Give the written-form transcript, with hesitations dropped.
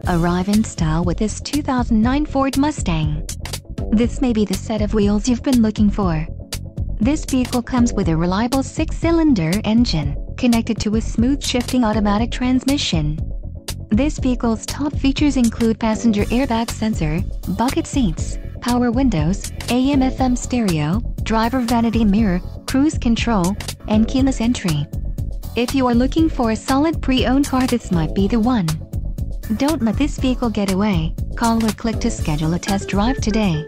Arrive in style with this 2009 Ford Mustang. This may be the set of wheels you've been looking for. This vehicle comes with a reliable 6-cylinder engine, connected to a smooth shifting automatic transmission. This vehicle's top features include passenger airbag sensor, bucket seats, power windows, AM/FM stereo, driver vanity mirror, cruise control, and keyless entry. If you are looking for a solid pre-owned car, this might be the one. Don't let this vehicle get away. Call or click to schedule a test drive today.